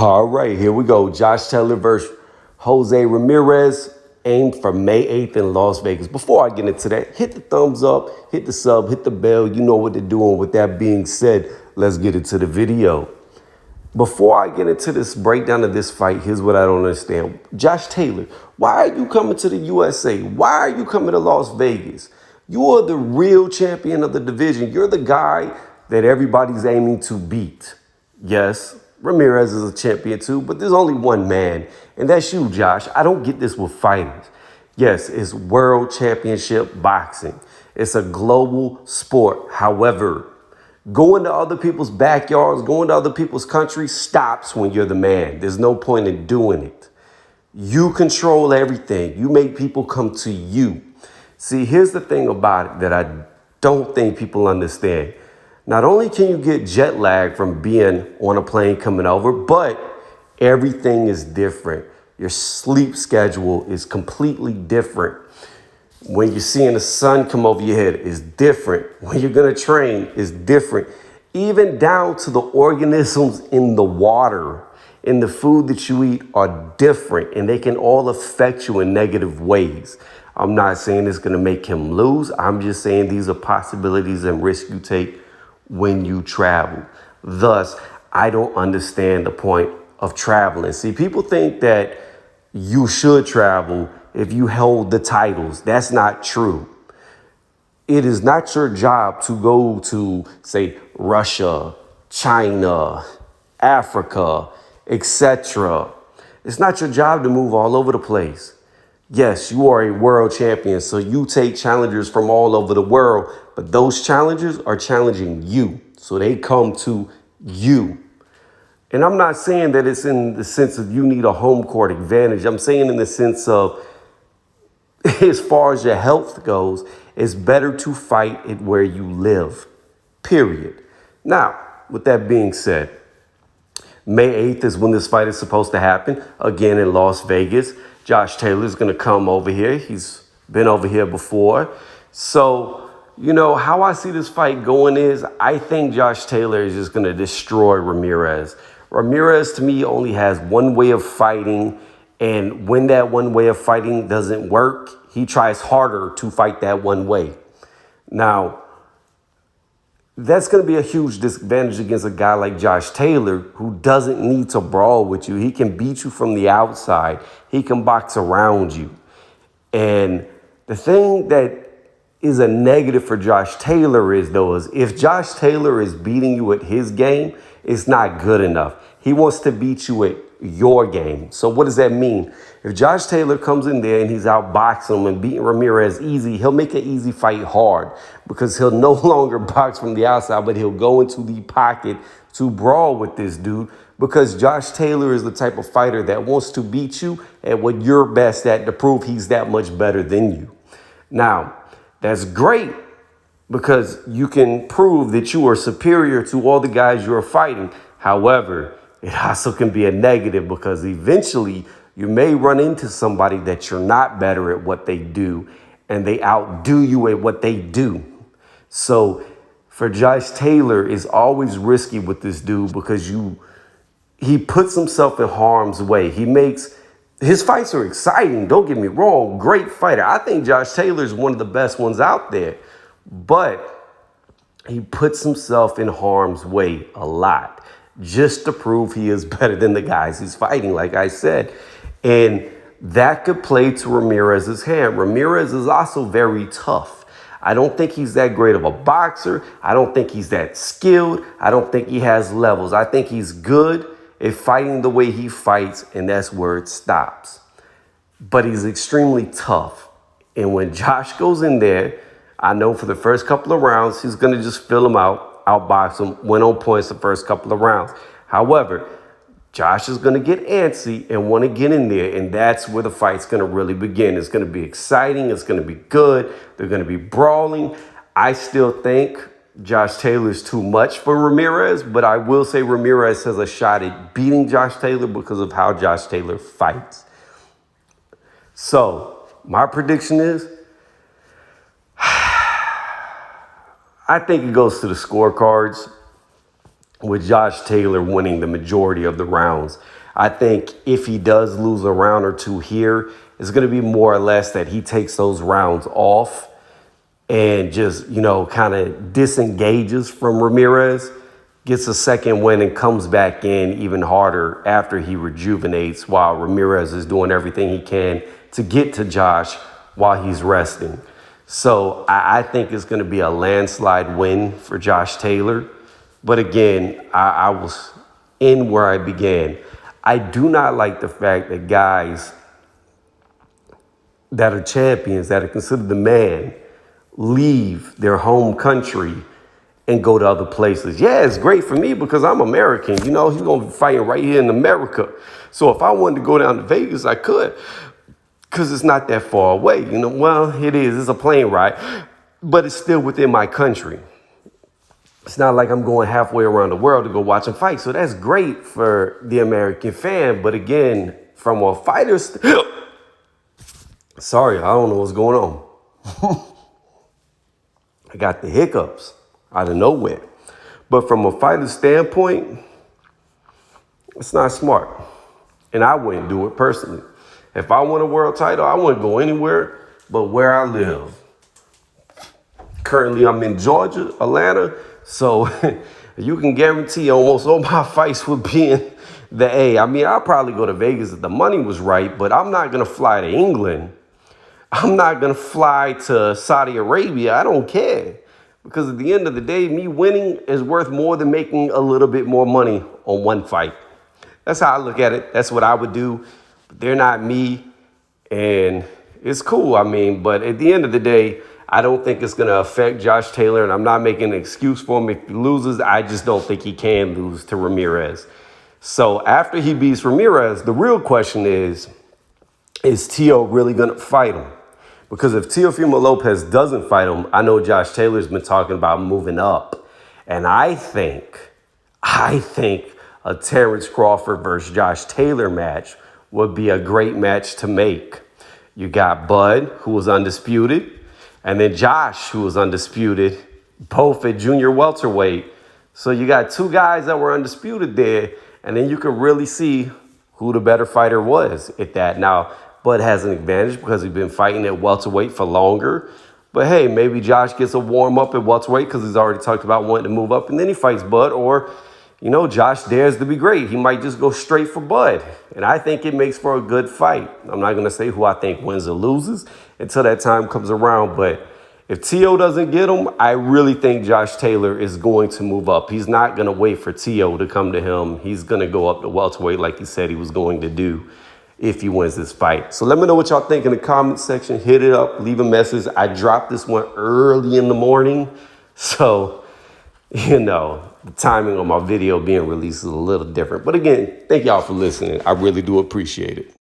All right, here we go. Josh Taylor versus Jose Ramirez, aimed for May 8th in Las Vegas. Before I get into that, hit the thumbs up, hit the sub, hit the bell. You know what to do. And with that being said, let's get into the video. Before I get into this breakdown of this fight, here's what I don't understand. Josh Taylor, why are you coming to the USA? Why are you coming to Las Vegas? You are the real champion of the division. You're the guy that everybody's aiming to beat. Yes, Ramirez is a champion too, but there's only one man, and that's you, Josh. I don't get this with fighters. Yes, it's world championship boxing. It's a global sport. However, going to other people's backyards, going to other people's countries stops when you're the man. There's no point in doing it. You control everything. You make people come to you. See, here's the thing about it that I don't think people understand. Not only can you get jet lag from being on a plane coming over, but everything is different. Your sleep schedule is completely different. When you're seeing the sun come over your head is different. When you're going to train is different. Even down to the organisms in the water, in the food that you eat are different, and they can all affect you in negative ways. I'm not saying it's going to make him lose. I'm just saying these are possibilities and risks you take when you travel. Thus, I don't understand the point of traveling. See, people think that you should travel if you hold the titles. That's not true. It is not your job to go to, say, Russia, China, Africa, etc. It's not your job to move all over the place. Yes, you are a world champion, so you take challengers from all over the world, but those challengers are challenging you, so they come to you. And I'm not saying that it's in the sense of you need a home court advantage. I'm saying in the sense of, as far as your health goes, it's better to fight it where you live, period. Now, with that being said, May 8th is when this fight is supposed to happen, again in Las Vegas. Josh Taylor is going to come over here. He's been over here before. So, how I see this fight going is I think Josh Taylor is just going to destroy Ramirez. Ramirez, to me, only has one way of fighting. And when that one way of fighting doesn't work, he tries harder to fight that one way. Now, that's going to be a huge disadvantage against a guy like Josh Taylor, who doesn't need to brawl with you. He can beat you from the outside. He can box around you. And the thing that is a negative for Josh Taylor is if Josh Taylor is beating you at his game, it's not good enough. He wants to beat you at your game. So what does that mean? If Josh Taylor comes in there and he's outboxing him and beating Ramirez easy, he'll make an easy fight hard because he'll no longer box from the outside, but he'll go into the pocket to brawl with this dude because Josh Taylor is the type of fighter that wants to beat you at what you're best at to prove he's that much better than you. Now, that's great because you can prove that you are superior to all the guys you're fighting. However, it also can be a negative because eventually you may run into somebody that you're not better at what they do and they outdo you at what they do. So for Josh Taylor, it's always risky with this dude because he puts himself in harm's way. His fights are exciting. Don't get me wrong. Great fighter. I think Josh Taylor is one of the best ones out there, but he puts himself in harm's way a lot just to prove he is better than the guys he's fighting, like I said. And that could play to Ramirez's hand. Ramirez is also very tough. I don't think he's that great of a boxer. I don't think he's that skilled. I don't think he has levels. I think he's good at fighting the way he fights, and that's where it stops. But he's extremely tough. And when Josh goes in there, I know for the first couple of rounds, he's going to just fill him out, outbox him, win on points the first couple of rounds. However, Josh is going to get antsy and want to get in there, and that's where the fight's going to really begin. It's going to be exciting. It's going to be good. They're going to be brawling. I still think Josh Taylor is too much for Ramirez, but I will say Ramirez has a shot at beating Josh Taylor because of how Josh Taylor fights. So my prediction is I think it goes to the scorecards. with Josh Taylor winning the majority of the rounds. I think if he does lose a round or two here, it's going to be more or less that he takes those rounds off and just, kind of disengages from Ramirez, gets a second win and comes back in even harder after he rejuvenates while Ramirez is doing everything he can to get to Josh while he's resting. So I think it's going to be a landslide win for Josh Taylor. But again, I was in where I began. I do not like the fact that guys that are champions, that are considered the man, leave their home country and go to other places. Yeah, it's great for me because I'm American. He's going to be fighting right here in America. So if I wanted to go down to Vegas, I could because it's not that far away. Well, it is. It's a plane ride, but it's still within my country. It's not like I'm going halfway around the world to go watch him fight. So that's great for the American fan. But again, from a fighter's... Sorry, I don't know what's going on. I got the hiccups out of nowhere. But from a fighter's standpoint, it's not smart. And I wouldn't do it personally. If I won a world title, I wouldn't go anywhere but where I live. Currently, I'm in Georgia, Atlanta. So you can guarantee almost all my fights would be in the A. I mean, I'll probably go to Vegas if the money was right, but I'm not going to fly to England. I'm not going to fly to Saudi Arabia. I don't care. Because at the end of the day, me winning is worth more than making a little bit more money on one fight. That's how I look at it. That's what I would do. But they're not me. And it's cool. I mean, but at the end of the day, I don't think it's going to affect Josh Taylor. And I'm not making an excuse for him if he loses. I just don't think he can lose to Ramirez. So after he beats Ramirez, the real question is Tio really going to fight him? Because if Teofimo Lopez doesn't fight him, I know Josh Taylor's been talking about moving up. And I think a Terrence Crawford versus Josh Taylor match would be a great match to make. You got Bud, who was undisputed, and then Josh, who was undisputed, both at junior welterweight. So you got two guys that were undisputed there, and then you could really see who the better fighter was at that. Now, Bud has an advantage because he's been fighting at welterweight for longer. But hey, maybe Josh gets a warm up at welterweight because he's already talked about wanting to move up, and then he fights Bud. Or, Josh dares to be great. He might just go straight for Bud. And I think it makes for a good fight. I'm not going to say who I think wins or loses until that time comes around. But if Tio doesn't get him, I really think Josh Taylor is going to move up. He's not going to wait for Tio to come to him. He's going to go up to welterweight like he said he was going to do if he wins this fight. So let me know what y'all think in the comment section. Hit it up, leave a message. I dropped this one early in the morning. So, the timing on my video being released is a little different. But again, thank y'all for listening. I really do appreciate it.